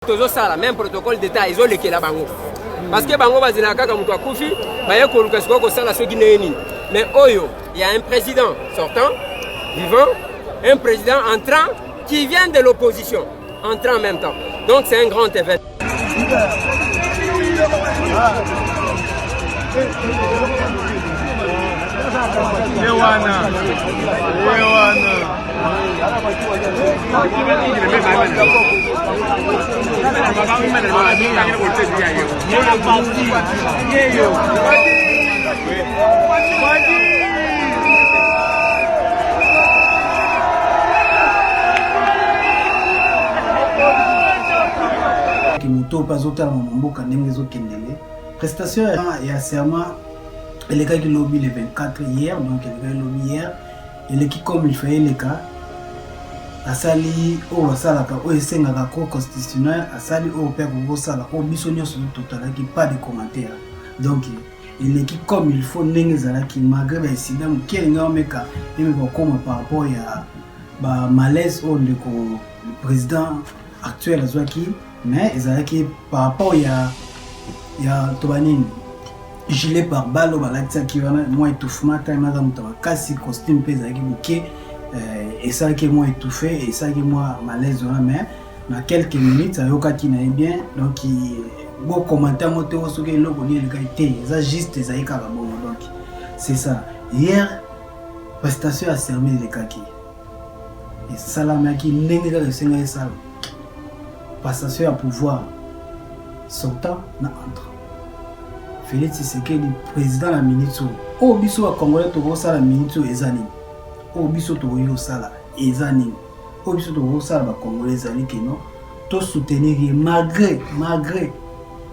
Toujours ça, la même protocole d'État, ils ont le Bango. Parce que Bango va dire que Koufi, mais Oyo, il y a un président sortant, vivant, un président entrant qui vient de l'opposition, entrant en même temps. Donc c'est un grand événement. Moto pas autant mboka ndenge ezokendele prestation ya serment elle est lobby le 24 hier donc elle est lobby hier elle est comme il fallait les cas asali o wasala ka o esenga ka cour constitutionnel asali o père ko sala o biso nyonso total qui pas de commentaires donc il est comme il faut ndenge zala ki malgré ba incident kelinga omeka eme ko comme par rapport ya ba malaise au le président actuel azwaki mais ezalaki par rapport ya tobanini gilet par balle balakisa ki wana moi étouffement time za mutaba kasi costume pe ezalaki buke et ça qui moi étouffé et ça qui moi malaise wana mais na quelques minutes ayokaki na bien donc bon commentaire moto osoke loko ni le été ça juste ezalaki kaka bon donc c'est ça hier prestation a servi les kaki et salamaki ndenge ka senga ça passation à pouvoir sortant na entre Félix Tshisekedi président la ministre au biso wa congolais to sala ministre ezani au biso to yo sala ezani au biso to sala ba congolais ezali keno to soutenir malgré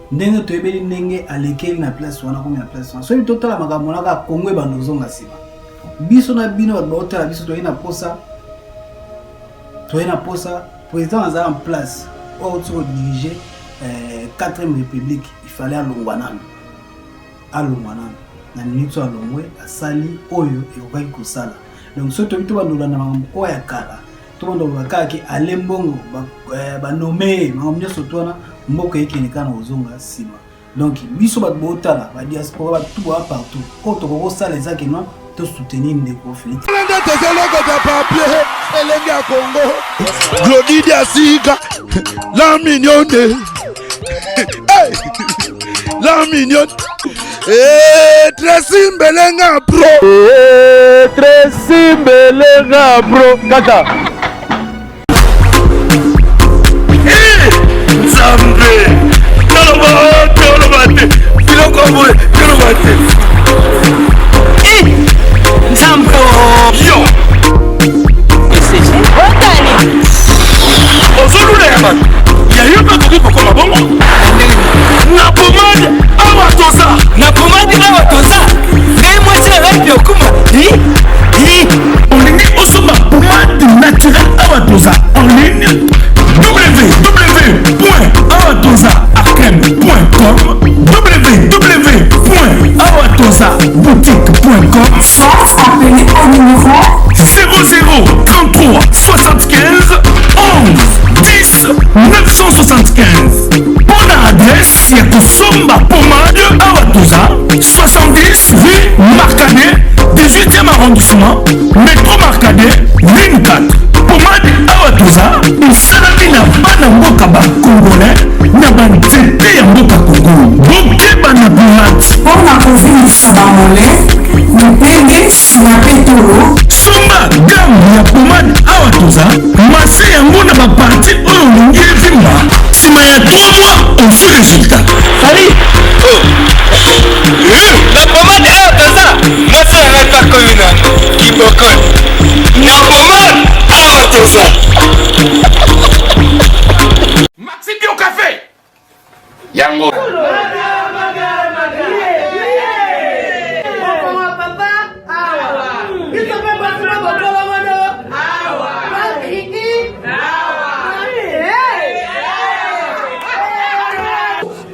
ndenge to ebeli ndenge alekeli na place wana comme na place wana so bi totala makambo na ka Congo ba nozonga sima biso na bino ba otala biso to ina posa président azala en place pour diriger 4e république il fallait alongwanana na minute alongwe asali oyo ekokaki kosala donc so tobi to bandola na mambo ya kala to bandola kaki alembongo ba nommer mambo nyonso tona mboka ekenika na ozonga sima donc biso ba botala ba diaspora ba tout partout ko to ko sala ezaki no to soutenir ndeko Félix Elenge ya Congo Glodidi Asika la mignonne hey! La mignonne Tracy Mbelenga bro Tracy Mbelenga bro kaka Zambe Tolobate Filokoboy Tolobate Zambo Yo Ozolulema ya yoba kuko koma bongo na pomade awatoza ngai mwasi radio kuma on est osoma pomade naturelle awatoza en ligne www.awatozaarcane.com www.awatozaboutique.com Soit appelé au numéro 00 33 75 11 10 975. Bonne adresse, c'est pour Somba Pomade Awatoza 70 rue Marcadet 18e arrondissement métro Marcadet ligne 4. Pomade Awatoza esalami na bana mboka bakongolais na banzete ya mboka Congo bokeba na pomade mpona kovingisa bamole mopenge na petolo somba gamme ya pomade Awatoza mase yango na baparti oyo olingi evimba nsima ya 3 mois ozu résultat Ali la pomade Awatoza mase yanga takoyina kiboko na pomade Awatoza Maxi Bio Café yango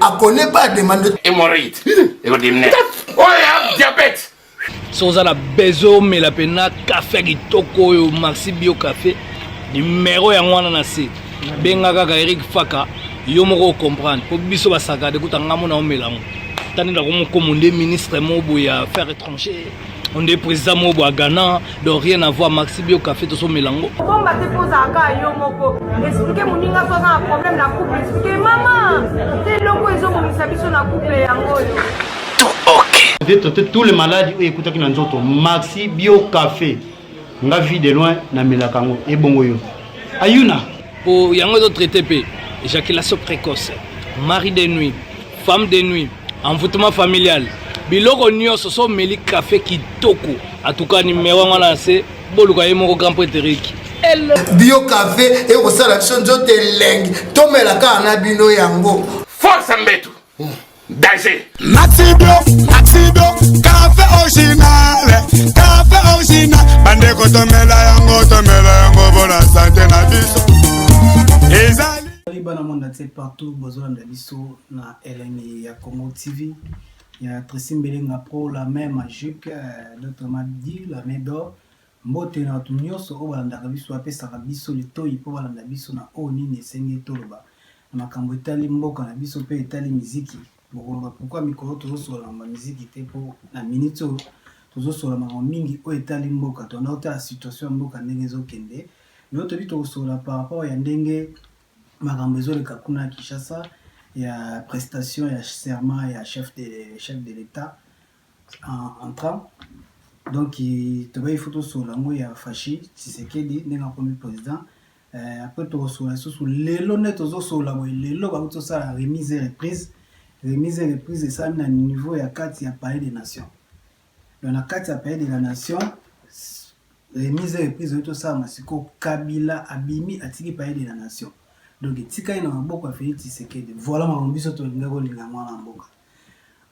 à connaît pas demande hémorroïde oh ya diabète soza la bezo mais la pena café kitoko yo Maxi Bio Café numéro ya ngwana na se benga kaka Eric Faka yo moko comprendre po biso basakade kutanga mona omelango tani da comme ministre mobo ya affaires étrangères on est président mobo à Ghana donc rien à voir Maxi Bio café to so melango bon ba te posa ka yo moko expliquer moninga so un problème na couple expliquer maman te longo ezo mo misabiso na couple yango yo ok tous les malades écoute qui nzoto Maxi Bio café nga vie de loin na melakango e bongo yo ayuna pour yango do traiter pe éjaculation précoce mari de nuit femme de nuit envoûtement familial biloko nyonso so meli café kitoko atuka numéro ngana se boluka ye moko grand prétérique bio café et osala biso nzoto elengi tomelaka na bino yango Force Mbetu. Danger. Maxi Bio, café original. Bande ko tomela yango bona santé na biso. Ezali bana monde tse partout besoin de biso na LNI ya Congo TV. Il y a Tracy Mbelenga Pro, la main magique, d'autres m'a dit, la main d'or. Mbote na tunyoso o balanda biso apesaka biso litoyi po balanda biso na oni ne senge toloba. Makambo etali mboka na biso pe etali muziki. Pourquoi mikolo tozosola ma musique te po na minito tozosola ma mingi o etali mboka to na ota situation mboka ndenge ezokende yo to bito tozosola par rapport ya ndenge makambo ezoleka kuna Kinshasa ya prestation ya serment ya chef de l'état en train donc il faut tozosola ngo ya Fachi Tshisekedi ndenge comme président après tozosola sous lelo net tozosola bo lelo ba tozosala remise et reprise ça na niveau ya kati ya Palais des Nations. Dans la kati ya Palais des Nations, remise et reprise tout ça masiko Kabila abimi atiki Palais des Nations. Donc tika ina maboko ya Félix Tshisekedi. Voilà ma mbiso to ngako linga mwana mboka.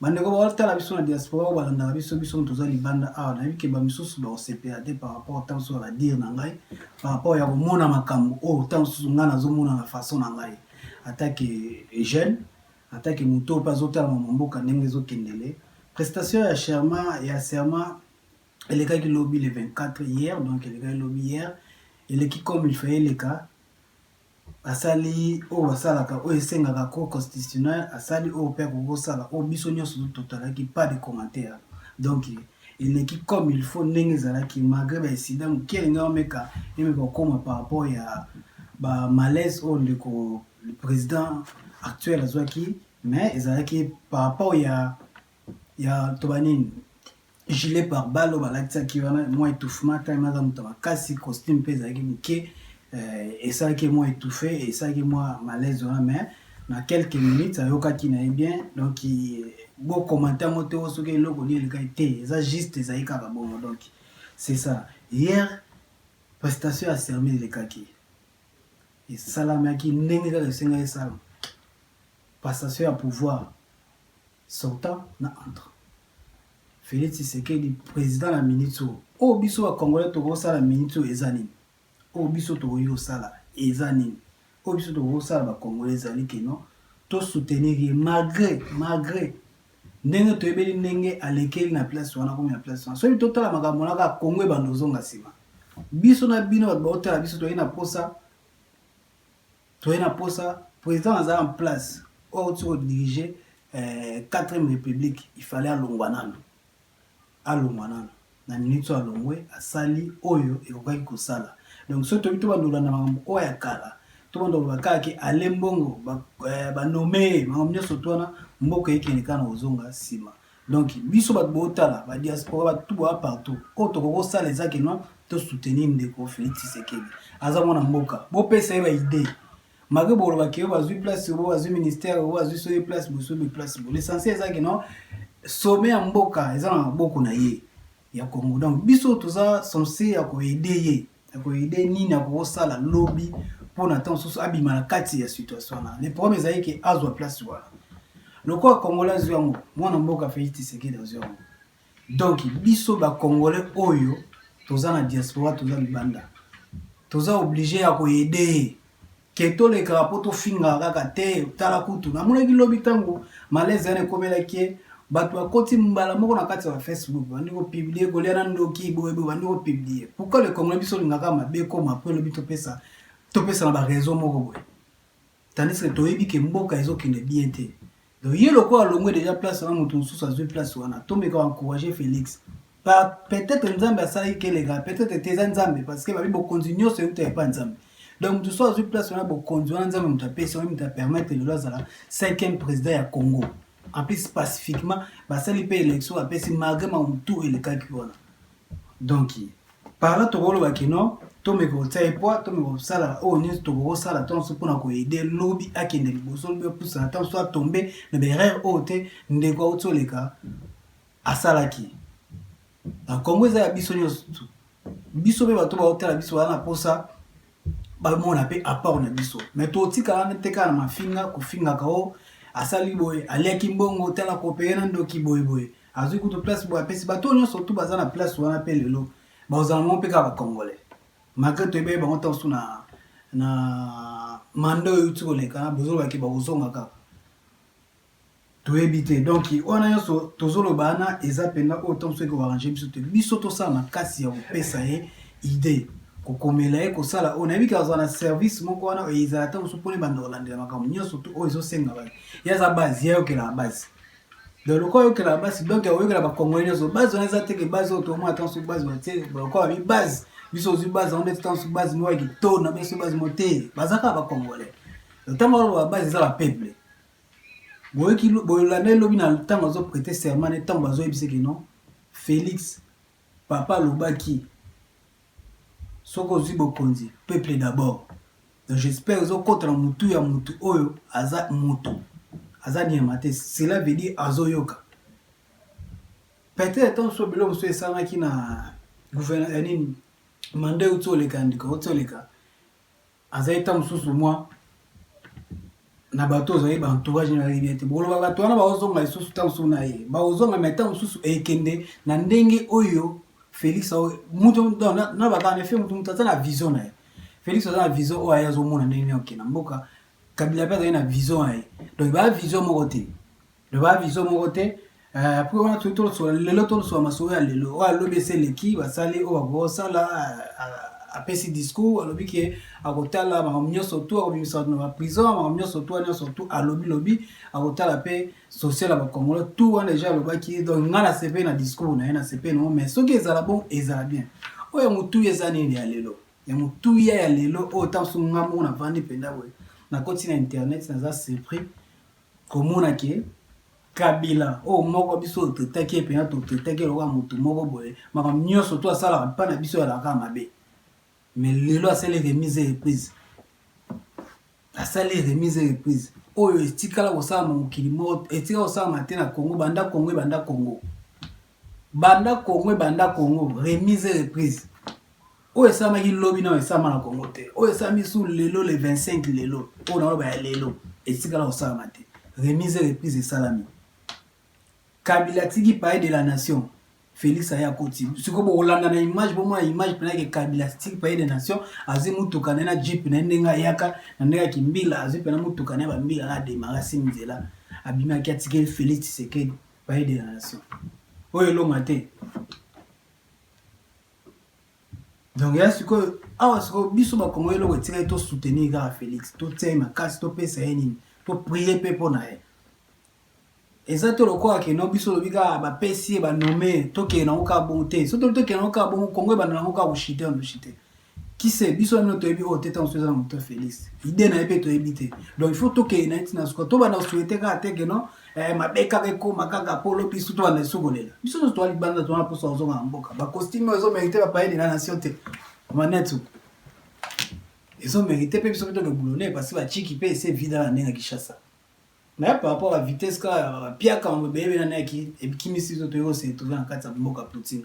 Bandeko ba tala biso na diaspora ba landa biso toza libanda a na bike ba misusu ba CPAD par rapport tant sur la dire na ngai par rapport ya komona makambo o tant sur ngana zo mona na façon na ngai attaque jeune attaque moto pas autant mamboka ndenge ezokendele prestation ya serment elle est lobby le 24 hier donc elle est lobby hier elle qui comme il fait les cas asali o wasalaka o esengaka cour constitutionnel asali o père ko sala o biso nyonso total qui pas de commentaires donc il est qui comme il faut ndenge zala qui malgré ba incident kelinga omeka ime ko koma par rapport ya ba malaise au le président actuel azwaki mais ezalaki par rapport ya tobanini gilet par balle balakisa ki wana moi étouffement time za mutaba kasi costume pe ezalaki muke et ça qui moi étouffé et ça qui moi malaise wana mais na quelques minutes ayokaki na bien donc bon commentaire moto soki loko ni elika te ça juste ezalaki kaka bon donc c'est ça hier prestation à serment le kaki et salamaki ndenge ka senga esala passation à pouvoir sortant na entre Félix Tshisekedi président la minute o biso wa congolais to sala minute ezani o biso to yo sala ezani o biso to sala ba congolais zali keno to soutenir malgré ndenge to ebeli ndenge alekeli na place wana comme na place wana so bi totala makambo na ka Congo bandozonga sima biso na bino ba otala biso to ina posa président a en place au diriger 4e république il fallait alongwanana na minute alongwe asali oyo ekokaki kosala donc so to bandola na makambo oyo ya kala to bandola kaka alembongo ba nommer makambo nyonso tona mboka ekeneka na ozonga sima donc biso ba botala ba diaspora ba tout partout o to kokosala ezaki non to soutenir ndeko Félix Tshisekedi aza mwana mboka bo pesa ba idée malgré bon ba ki bazui place bo bazui ministère bo bazui sur place bo sur place bo l'essentiel ça que non sommet en mboka eza na boko na ye ya Congo donc biso toza censé ya ko aider nini ko sala lobby pour n'attendre sous abima na kati ya situation na les problèmes ezali que azwa place wala loko congolais yango mwana mboka Félix Tshisekedi yango donc biso ba congolais oyo toza na diaspora toza libanda toza obligé ya ko aider keto le karapoto finga kaka te tala kutu na mona kilobi tango malaise ane komela ki batu akoti mbala moko na kati ya Facebook bandi ko publier golia na ndoki boyebo bandi ko publier pourquoi le Congolais biso lingaka mabe ko après le bito pesa na ba réseau moko boy tandis que toyebi ke mboka ezokende bien te. Donc ye lokola alongwe déjà place wana moto mosusu azwi place wana tomeka encourager Félix. Peut-être nzambe asali kelega, peut-être teza nzambe parce que babi bokonzi nyonso euta epa nzambe. Donc tout soit azwi place wana bokonzi wana nzambe moto apesi wana moto apermettre lelo azala 5e président ya Congo. En plus pacifiquement basali mpe élection apesi malgré mamutu elekaki wana. Donc par là tokoloba kino tomeka kotia epoa tomeka kosala oyo nyonso tokokosala ntanso mpona koyede lobi akende liboso lobi opusana ntanso atombe na berere oyo te ndeko auti oleka asalaki. Kongo eza ya biso nyonso tu biso mpe bato baotala biso wana mposa bamona mpe apart na biso mais totikala te kaka na mafinga kofingaka o asali boye aliaki mbongo tala kopeye na ndoki boyeboye azwi kutu place boye apesi bato nyonso tu baza na place wana mpe lelo bazala mo mpe kaka bakongolais malgré toyebeye bango ntanso na manda oyo euti koleka na bozolobaki bakozonga kaka toyebi te. Donc wana nyonso tozoloba wana eza mpenza oyo ntanso eke koarrange biso te biso tosala makasi ya kopesa ye idée kokomela ye kosala oyo nayebi kaka na service moko wana ezala ntanso mpona ebanda kolandela makambo nyonso tu oyo ezosenga basi ye aza base ye ayokelaka base. Donc lokola ayokelaka base donc ayokelaka bakongolais nyonso base wana eza teke base oyo tomona ntanso base batie lokola babi base biso ozwi base yango ndeti ntanso base moko ya kitona biso base mote baza kaka bakongolais. Ntango oloba base eza bapeuple boyolanda elobi na ntango azoprêter serment ne ntango bazoyebisaki non Félix papa alobaki soki ozwi bokonzi peuple d'abord. Donc j'espère ezokota na mutu ya mutu oyo aza mutu aza niema te cela veut dire azoyoka peut-être ntanso biloko mosusu esalamaki na gouverneur nini manda euti oleka ndika oti oleka azali ntango mosusu mwa na bato ozali baentourage na bien te boloba bato wana baozonga lisusu ntango mosusu na ye baozonga me ntango mosusu ekende na ndenge oyo Félix mutu na bakana efe mutu aza na vision na ye. Félix aza na vision oyo aye azomona ndenge oke na mboka Kabila mpe azali na vision na ye. Donc baya vision moko te après wana tolosola lelo tolosola masolo ya lelo oyo alobi eseleki basali oyo bakosala apesi discours alobi ke akotala makambo nyonso tu akobimisa na baprison makambo nyonso tu nyonso tu alobi akotala mpe social ya bakongolais tu wana deja alobaki donc nga na sepe na discours na ye na sepe nango mais soki ezala bon ezala bien oyo motu eza nini ya lelo ya motu ya lelo oyo ntanso nga moko navandi mpenza boye nakoti na internet naza surpris komonake Kabila o moko biso totaki epena totaki lokola motu moko boye makambo nyonso tu asalaka mpa na biso yalaka mabe mais lelo asali remise reprise oyo etikala kosala mokili moko etikala kosala te na Congo banda Congo remise reprise oyo esalamaki lobi na esama na Congo te oyo esami su lelo le 25 lelo oyo naloba ya lelo etikala kosalama te remise reprise esalami. Kabila tiki paye de la nation Félix aya koti siko bo olanda na image bo mwa image pena ke Kabila tiki paye de nation azi mutuka na jeep na ndenga yaka na ndenga kimbila azi pena mutuka na bambila na demara simzela abima ki atike Félix Tshisekedi paye de la nation oyo lo mate. Donc ya siko awa siko biso ba kongo lo tiki to soutenir ga Félix to tema kasi to pesa yeni to prier pe pona ye. Exacto lokola ke no biso lobika ba pesi ba nommer toke na oka bonté surtout toke na oka bon Congo ba na oka bushite on bushite qui c'est biso no to ebi o tete on se za moto Félix idée na epe to ebité donc il faut toke na itina sko to ba na souhaiter ka teke no mabeka ko makaka polo biso to na sogolela biso no to ali banda to na posa ozonga mboka ba costume ozo mériter ba paye de la nation te manetu ils ont mérité pe biso to le boulonné parce que ba chiki pe c'est vide na ndenga Kinshasa. Mais par rapport à la vitesse ka pia ka mbebe na neki et kimisi zo to se trouver en kati ya mboka Poutine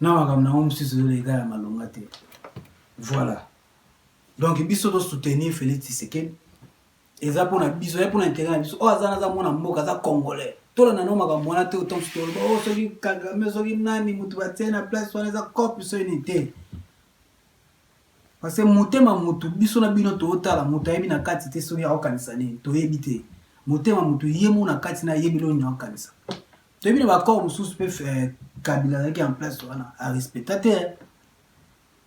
na makamna on msusu les gars ya malonga te. Voilà. Donc biso to soutenir Félix Tshisekedi eza pona biso ya pona intérêt biso o azana za mona mboka za congolais tola na no makambo na te autant to o soki Kagame soki nani mutu batena place wana za cop so unité. Parce que motema mutu biso na bino to otala mutu yebi na kati te soki akokanisa nini to yebi te motema mutu yemu na kati na yebi lo nyo akokanisa to yebi na ba corps mususu pe Kabila qui en place wana a respecter te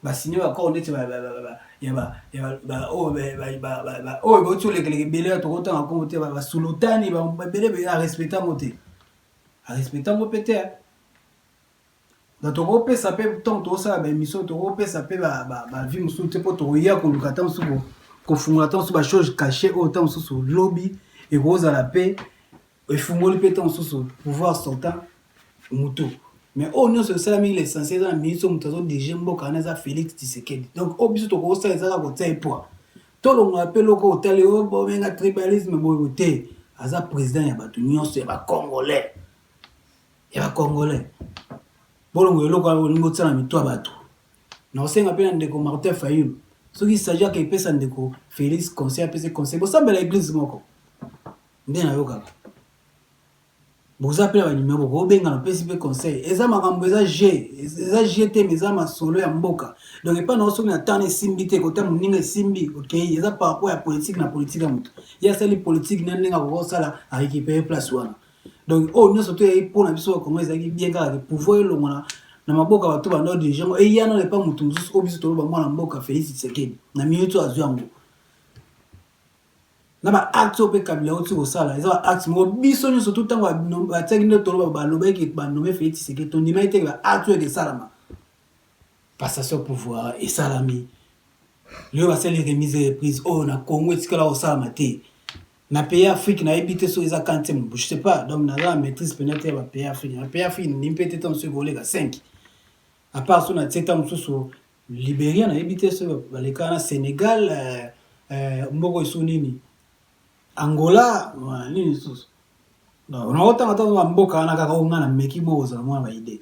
basigné accord neti oyo bauti belé atokotanga kongo te basulutani babele arespecta yango te arespecta yango mpe te donc tokopesa mpe ntango tokosala baémission tokopesa mpe bavie mosusu te mpo tokoya koluka ta mosusu kofungola ta mosusu bachose caché oyo ta mosusu lobi ekozala mpe efungoli mpe ta mosusu pouvoir sortant motu mais oyo nyonso esalami l'essentiel eza na ministre moto azodirige mboka wana eza Félix Tshisekedi donc oyo biso tokosala ezaka kotia epoa tolongola mpe loko otali oyo bobenga tribalisme boyo te aza président ya bato nyonso ya bacongolais bolongo eloko olingi otiala mito ya bato na osenga mpe na ndeko Martin Fayulu soki isajiaka epesa ndeko Félix conseil apesi conseil bosambela église moko nde nayokaka boza mpe na banimero bokobenga napesi mpe conseil eza makambo eza g te mais eza masolo ya mboka donc epa nao soki na tana esimbi te kota moninga esimbi okei eza par rapport ya politique na politique ya moto ye asali politique na ndenge akokosala arécupere place wana donc oyo nyonso to yai mpona biso bakongo ezalaki bien kaka ke pouvoir elongo na maboka bato bando dirigeango eyana na epa motu mosusu oyo biso toloba mwana mboka Félix Tshisekedi na minute azwi yango na baacte oyo mpe Kabila oti kosala eza baacte moko biso nyonso to ntango batiaki nde toloba balobaki banome Félix Tshisekedi tondimaki teke baacte oyo esalama passation pouvoir esalami lelo basali remise reprise oyo na Congo etikala kosalama te na pays Afrique na ebité so eza quantième je sais pas donc na la maîtrise peut-être ya pays Afrique na pays Afrique ni peut-être tant sur voler 5 à part so na teta mususu Libéria na ebité so baleka na Sénégal mboko isunini Angola nini susu donc on a autant attendre mboka na kaka onga na meki moza mwa ba idée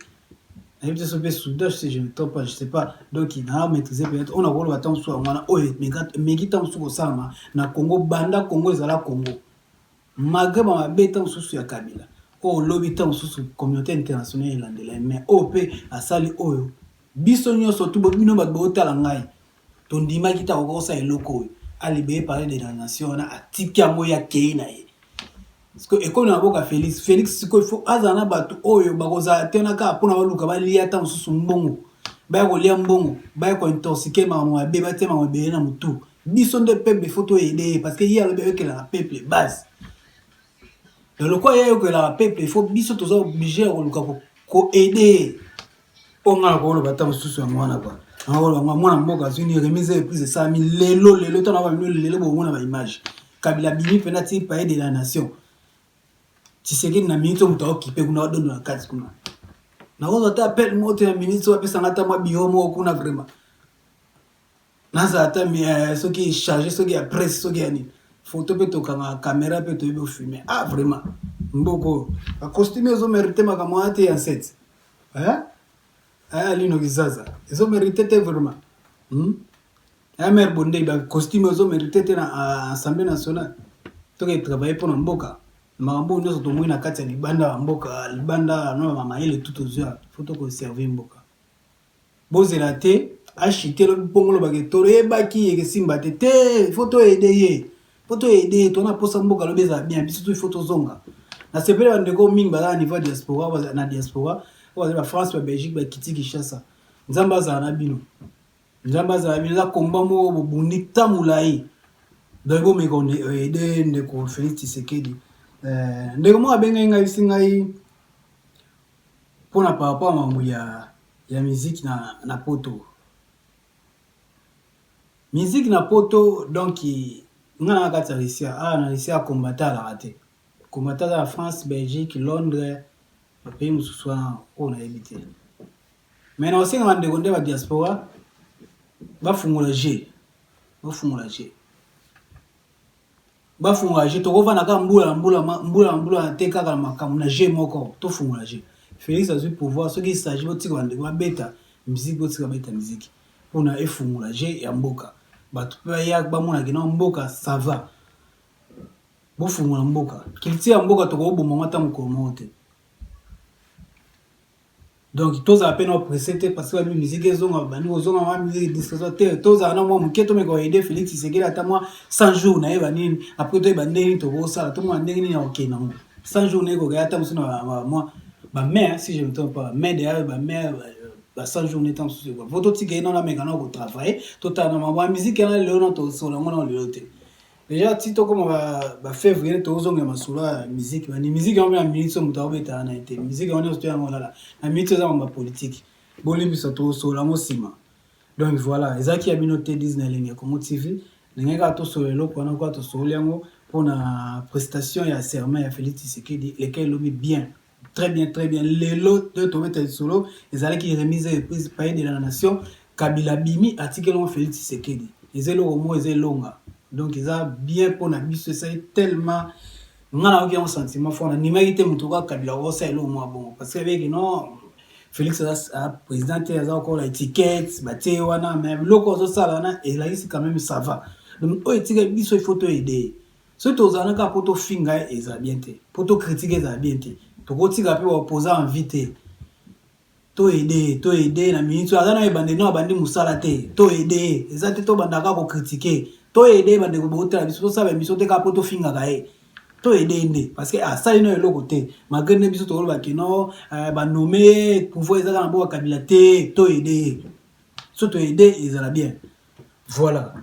na ebité so pe Soudan si je ne me trompe pas je sais pas donc il a maîtrisé peut-être on a voulu attendre so mwana oyo meki tant so sama na Congo banda Congo ezala Congo malgré ma beta mususu ya Kabila o lobby tant mususu communauté internationale elandela mais OP asali oyo biso nyonso to bino ba botala ngai to ndima kita kokosa eloko oyo alibe parler de la nation na atiki yango ya keina ye parce que ekolo na boka Félix siko il faut azana bato oyo bakoza tena ka pona baluka balia tant mususu mbongo ba ko lia mbongo ba ko intoxiquer ma mo be batema mo be na mutu biso nde peuple photo aider parce que il y a le bébé que la peuple base donc le quoi il y a que la peuple il faut biso tous obligé ko aider on a ko lo batama susu ya mwana kwa ngolo mwana mboka zuni remise plus de 5000 lelo tona ba lelo bo mona ba image Kabila bini penati pa aider la nation Tshisekedi na minute muto occupé kuna dondo na kati kuna na ozo ta appel moto ya ministre wa pesa ngata mwa biomo kuna vraiment naza ata soki chargé soki ya presse soki ya nini photo pe tokanga caméra pe to ibo filmer vraiment mboko a costume ezo mérité makamwa ate ya 7 lino kizaza ezo mérité te vraiment mer bonde ba costume ezo mérité te na assemblée nationale toke travailler pour mboka makambo nyoso to mwina kati ya libanda mboka libanda no mama ile tout aux heures photo ko servir mboka bozela te acheter le bongolo baketoro ebaki ekesimba te photo aider tona posa mboka lobeza bien biso tu photo zonga na sepele ba ndeko mingi ba niveau diaspora na diaspora ba France ba Belgique ba kiti Kinshasa nzamba za na bino za komba mo bobundi tamulai donc me ko aider ndeko Félix Tshisekedi ndeko mo abenga ngai singai pona par rapport à mambo ya musique na poto musique na poto donc ngana kati ya Russie na Russie a combattre la raté combattre la France Belgique Londres le pays mususu on a évité mais na osenga bande konde ba diaspora bafungula G to kovana ka mbula te kaka makamu na G moko to fungula G Félix azui pouvoir soki s'agit botika bande ba beta musique botika beta musique pona efungula G ya mboka bato pe ya bamona kina mboka ça va bofungula mboka kiliti ya mboka to ko bomo mata mkomo te donc toza peine oppressé parce que la musique ezonga bani ozonga ma musique discothèque toza na moi muketo me ko aider Félix Tshisekedi ata moi 100 jours na eba nini après to eba ndeni to bo sala to moi ndeni ni okena ngo 100 jours ne ko ga ata musuna moi ba mère si je me trompe pas mère derrière ba mère 100 jours temps sous quoi photo tika ina na mekana ko travailler totalement ma musique na leo na to solo ngona leo te déjà tito comme ba février to zonga masula musique ni musique en minute so muta obeta na été musique on est en là la minute za ma politique bolimbi so to solo mosima donc voilà ezaki ya binote Disney comme TV n'engaka to solo loko na ko to solo yango pour na prestation ya serment ya Félix Tshisekedi lesquels l'ont bien très bien les lots de tomber solo les allez qui remise prise pays de la nation Kabila Bimi article on Félix Tshisekedi les élo au moins longa donc ils a bien pour na biso ça tellement ngana aucun sentiment fort na nimérité mutuka Kabila o ça élo moi bon parce que avec non Félix a président a encore la étiquette baté wana même loko zo sala na et là ici quand même ça va donc o étiquette biso il faut te aider surtout aux anaka poto finga eza bien te poto critiquer eza bien te to kotika pe opposant invité to aider na minute azana e bande no bande musala te to aider ezate to bandaka ko critiquer to aider bande ko botela biso ça ba biso te ka poto finga kae to aider ndé parce que ça ino elo côté malgré ne biso to ba kino ba nommer pouvoir ezaka na bo Kabila te to aider so to aider ezala bien voilà.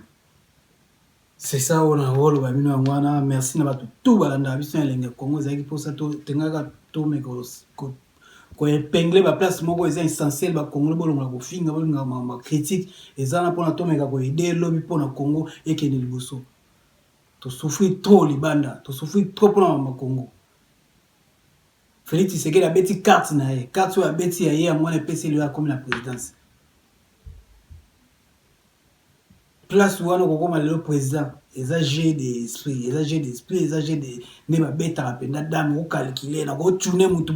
C'est ça on a rôle ba mino ngwana merci na batu tout balanda biso ya lenga Congo zaki pour ça to tengaka to me ko épingler ba place moko est essentiel ba Congo bolonga ko finga bolonga ma critique ezana pona to meka ko aider lobby pona Congo et que liboso to souffrir trop libanda to souffrir trop pona ma Congo Félix Tshisekedi a beti carte na ye carte a beti ya mwana PC lui a comme la présidence place où on a comme le président exagé d'esprit exagé de ne ba beta rapenda dame ou calculer na go tune mutu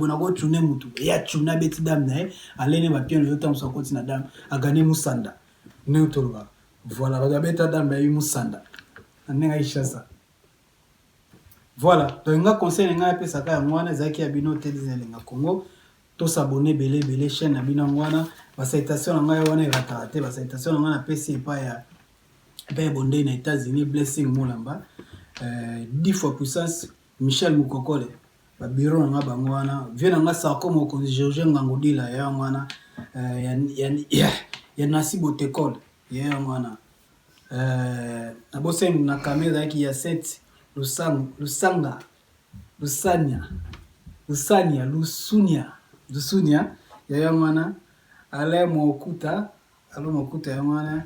ya tuna beti dame na allez ba bien le temps so continue dame a gagner musanda ne utolwa voilà ba beta dame ba musanda nenga ishasa voilà donc nga conseil nga pesa ka mwana zaki ya bino te dizelenga Congo to s'abonner belé chaîne na bino mwana ba citation nga wana ratate ba citation nga na PC pa ya Père Bondé aux États-Unis, Blessing Moulamba, 10 fois puissance, Michel Moukokole, Bureau Nanga Bangwana, vient en ça comme au Georges Ngangodi la Yangwana, Yanasi Botekol, Yangwana. Abossé na caméra qui y a 7, Lusanya, Yangwana, Alain Mokuta, Yangwana.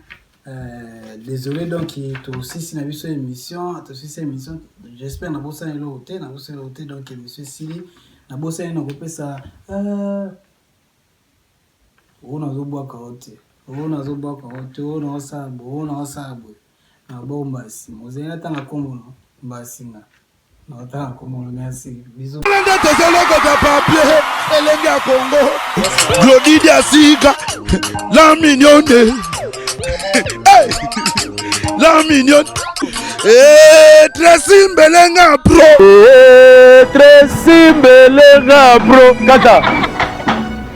Désolé donc tout aussi si na biso émission j'espère na bossa na loté donc monsieur Sili na bossa na kopesa ona zo boa kaote ona sabo na bomba si mozena tanga kombo no mbasinga na tanga kombo merci bisous Landa tezoloko ta papier elengi ya Congo Glodidi asika la mignonne hey! La mignonne Tracy Mbelenga bro Kata